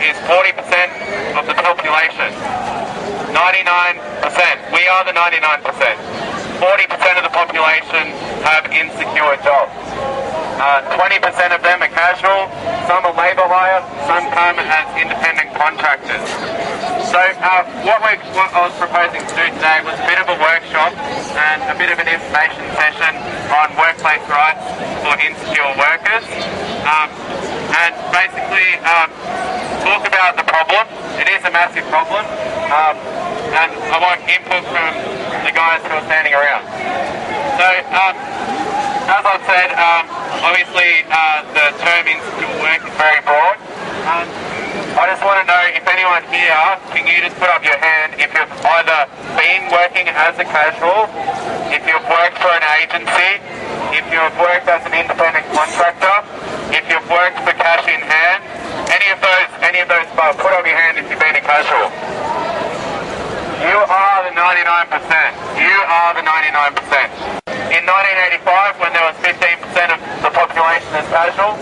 is 40% of the population. 99%. We are the 99%. 40% of the population have insecure jobs. 20% of them are casual, some are labour hire, some come as independent contractors. So what I was proposing to do today was a bit of a workshop and a bit of an information session on workplace rights for insecure workers, and basically talk about the problem. It is a massive problem, and I want input from the guys who are standing around. So as I've said, obviously the term insecure work is very broad. I just want to know if anyone here, can you just put up your hand if you've either been working as a casual, if you've worked for an agency, if you've worked as an independent contractor, if you've worked for cash in hand, any of those above, put up your hand if you've been a casual. You are the 99%. You are the 99%. In 1985, when there was 15% of the population as casual,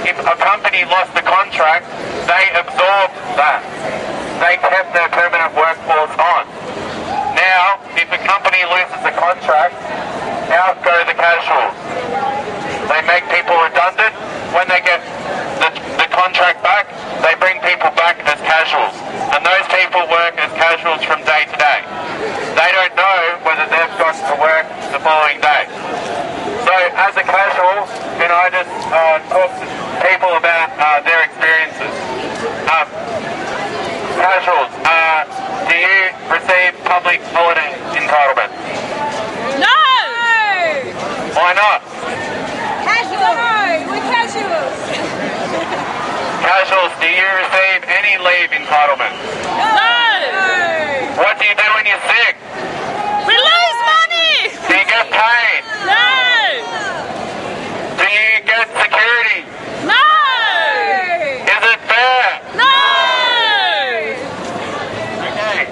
if a company lost the contract, they absorbed that. They kept their permanent workforce on. Now, if a company loses a contract, out go the casuals. They make people redundant. When they get the contract back, they bring people back as casuals. And those people work as casuals from day to day. They don't know whether they've got to work the following day. So as a casual, can I just talk to people about their experiences? Casuals, do you receive public holiday entitlement? No! Why not? Casual! No, we're casuals! Casuals, do you receive any leave entitlement? No! What do you do when you're sick? We lose money! Do you get paid? No! Do you get security? No! Is it fair? No! Okay.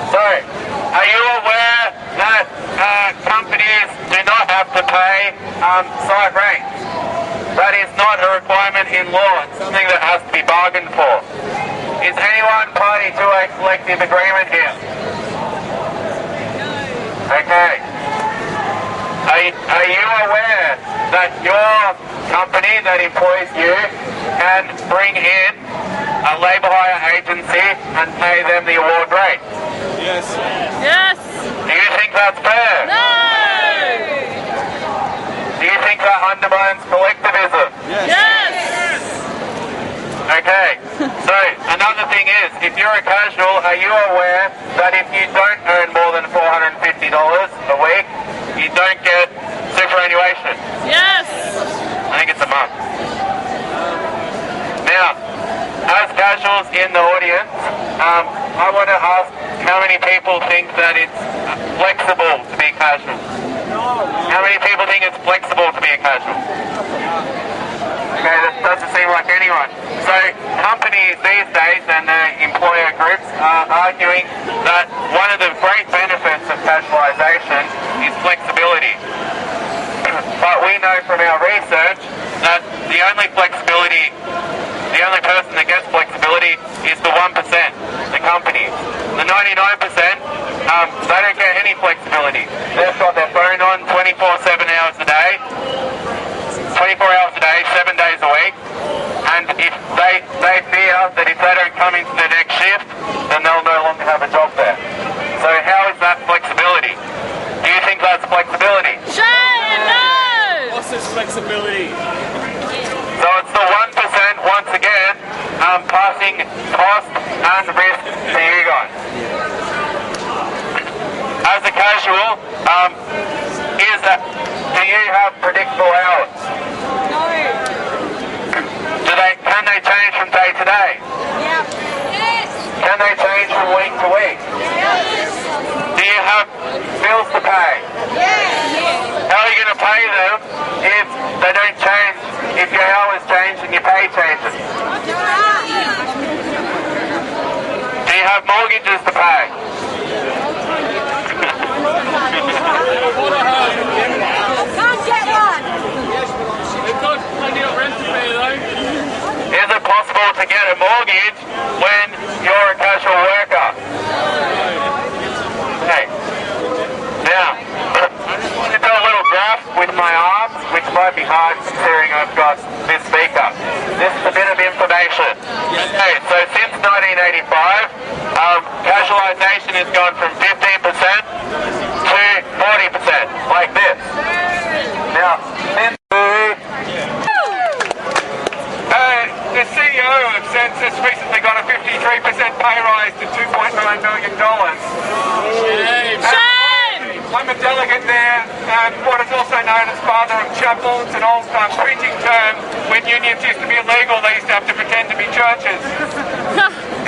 So, are you aware that companies do not have to pay site rates? That is not a requirement in law. It's something that has to be bargained for. Is anyone party to a collective agreement here? Okay. Are you aware that your company that employs you can bring in a labour hire agency and pay them the award rate? Yes. Yes! Do you think that's fair? No! Do you think that undermines collectivism? Yes! Okay, so another thing is, if you're a casual, are you aware that if you don't earn more than $450 a week, you don't get superannuation? Yes! I think it's a month. Now, as casuals in the audience, I want to ask how many people think that it's flexible to be casual? How many people think it's flexible to be a casual? Okay, that doesn't seem like anyone. So companies these days and their employer groups are arguing that one of the great benefits of casualisation is flexibility. But we know from our research that the only person that gets flexibility is the 1%, the companies. The 99%, they don't get any flexibility. They've got their phone on 24/7 hours a day, 24 hours a day, 7 days a week, and if they fear that if they don't come into the next shift, then they'll no longer have a job there. So how is that flexibility? Do you think that's flexibility? Shame! No! What's this flexibility? So it's the 1% once again passing cost and risk to you guys. As a casual, do you have predictable hours? No! Can they change from day to day? Yeah. Yes! Can they change from week to week? Yes! Do you have bills to pay? Yes! How are you going to pay them if they don't change, if your hours change and your pay changes? Do you have mortgages to pay? Can't get one! They've got plenty of rent to pay though. Is it possible to get get a mortgage when you're a casual worker. Okay. Now, I just want to do a little graph with my arms, which might be hard considering I've got this speaker. This is a bit of information. Okay, so since 1985, casualisation has gone from 15% to 40%, like this. Now, since The CEO of Census recently got a 53% pay rise to $2.9 million. Shame! I'm a delegate there, what is also known as Father of Chapels, an old preaching term. When unions used to be illegal, they used to have to pretend to be churches.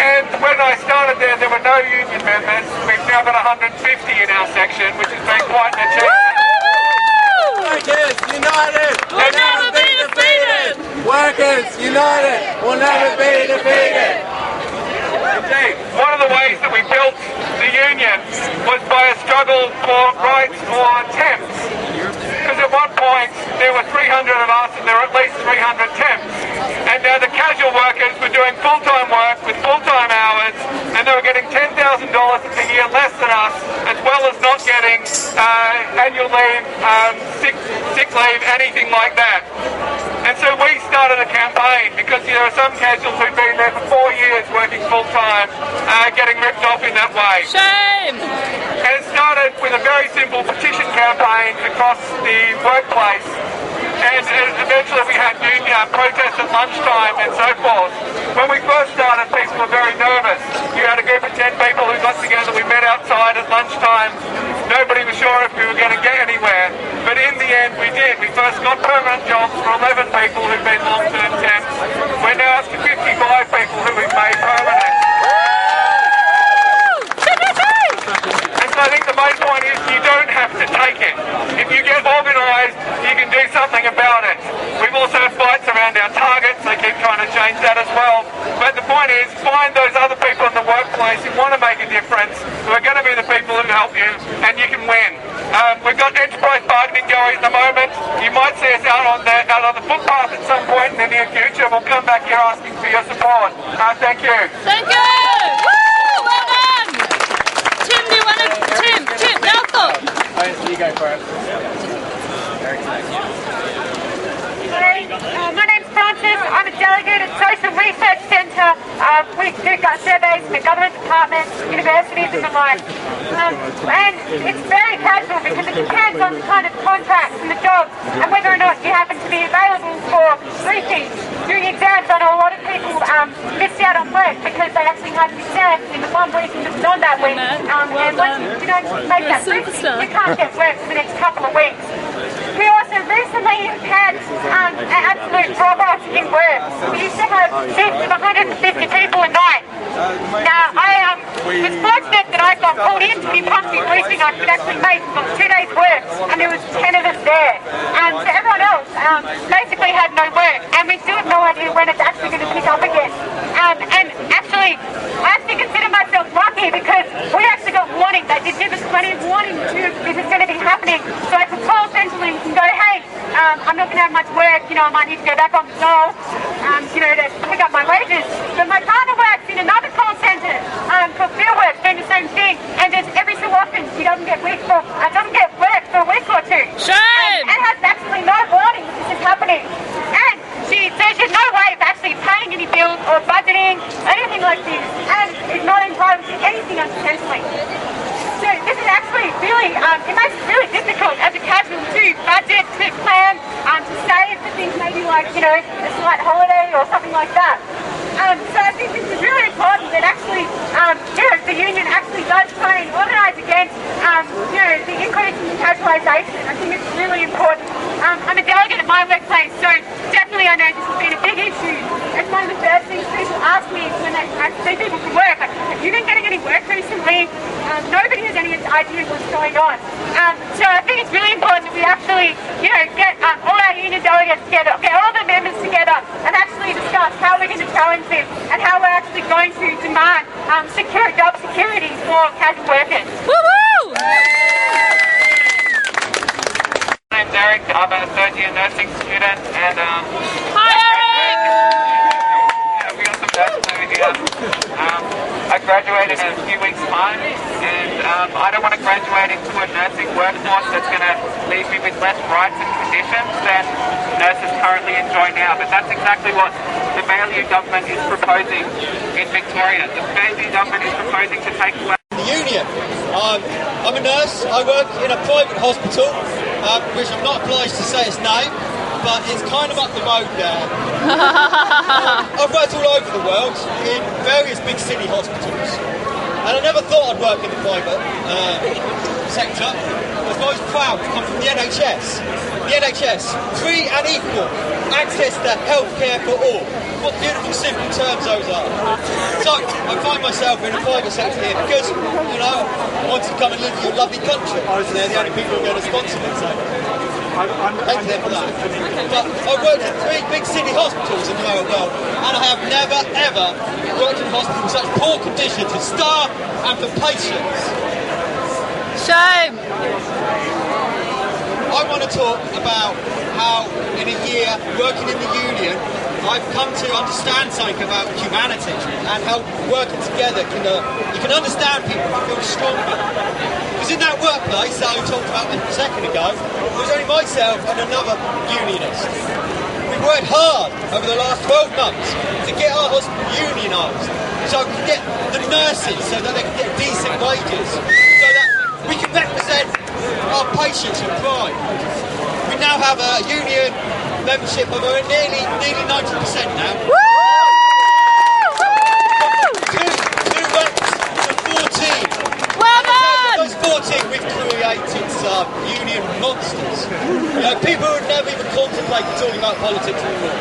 And when I started there were no union members. We've now got 150 in our section, which has been quite an achievement. Workers united We'll never be defeated! Workers united will never be defeated. Indeed. One of the ways that we built the union was by a struggle for rights for temps. Because at one point there were 300 of us and there were at least 300 temps. And now the casual workers were doing full-time work with full-time hours and they were getting $10,000 a year less than us, as well as not getting annual leave, sick leave, anything like that. And so we started a campaign because there are some casuals who've been there for 4 years working full-time, getting ripped off in that way. Shame! And it started with a very simple petition campaign across the workplace. And eventually we had protests at lunchtime and so forth. When we first started, people were very nervous. You had a group of 10 people who got together, we met outside at lunchtime. Nobody was sure if we were going to get anywhere. But in the end, we did. We first got permanent jobs for 11 people who've been long-term temps. We're now up to 55 people who we've made permanent. And so I think the main point is you don't have to take it. If you get organised, you can do something about it. We've also had fights around our targets. They keep trying to change that as well. But the point is, find those other people in the workplace who want to make a difference, who are going to be the people who help you, and you can win. We've got enterprise bargaining going at the moment. You might see us out on the footpath at some point in the near future. We'll come back here asking for your support. Thank you. Thank you! Woo! Well done! Tim, do you want to... Tim, Malcolm! You go for it. My name's Francis. I'm a delegate at Social Research Centre. We do surveys for government departments, universities and the like. And it's very casual because it depends on the kind of contracts and the jobs and whether or not you happen to be available for briefings during exams. I know a lot of people missed out on work because they actually had exams in the one week and just on that week. And once you don't make that briefing, you can't get work for the next couple of weeks. We also recently had an absolute drop-off in work. We used to have shifts of 150 people a night. Now, I was fortunate that I got called in to be punctually briefing. I could actually make 2 days' work, and there was 10 of us there. So everyone else basically had no work, and we still have no idea when it's actually going to pick up again. And actually, I consider myself lucky because we actually got warning. They did give us plenty of warning to this is going to be happening. So I could call centrally and go, hey, I'm not going to have much work, I might need to go back on the dole, to pick up my wages. But my partner works in another call centre for field work, doing the same thing, and just every so often she doesn't get work for a week or two. Shame! And has absolutely no warning that this is happening. And she says she's no way of actually paying any bills or budgeting, anything like this, and is not entitled to anything unsuccessfully. So this is actually really, it makes it really difficult as a casual to budget, to plan, to save for things maybe like, a slight holiday or something like that. So I think this is really important that actually, the union actually does try and organise against, the increase in casualisation. I think it's really important. I'm a delegate at my workplace, so definitely I know this has been a big issue. It's one of the first things people ask me when I see people from work, like, have you been getting any work recently? Nobody has any idea what's going on. So I think it's really important that we actually, get all our union delegates together, get all the members together and actually discuss how we're going to challenge this and how we're actually going to demand job security for casual workers. Woo-hoo! My name's Eric. I'm a third-year nursing student, and Hi, Eric! we got some graduate in a few weeks' time, and I don't want to graduate into a nursing workforce that's going to leave me with less rights and conditions than nurses currently enjoy now. But that's exactly what the Baillieu government is proposing in Victoria. The Baillieu government is proposing to take away the union. I'm a nurse. I work in a private hospital, which I'm not obliged to say its name, but it's kind of up the road there. I've worked all over the world in various big city hospitals, and I never thought I'd work in the private sector. I was always proud to come from the NHS. The NHS, free and equal access to healthcare for all. What beautiful, simple terms those are. So I find myself in the private sector here because, you know, I want to come and live in your lovely country. They're the only people who are going to sponsor me. So. Thank you for that. But I've worked in 3 big city hospitals in the whole world, and I have never ever worked in a hospital in such poor conditions for staff and for patients. Shame. I want to talk about how in a year working in the union I've come to understand something about humanity and how working together you can understand people and feel stronger. Because in that workplace that I talked about a second ago, it was only myself and another unionist. We've worked hard over the last 12 months to get our hospital unionised, so we can get the nurses so that they can get decent wages, so that we can represent our patients with pride. We now have a union membership of nearly 90% now. Two reps to 14. Well done! Those 14 we've created some union monsters. You know, people who would never even contemplate talking about politics anymore.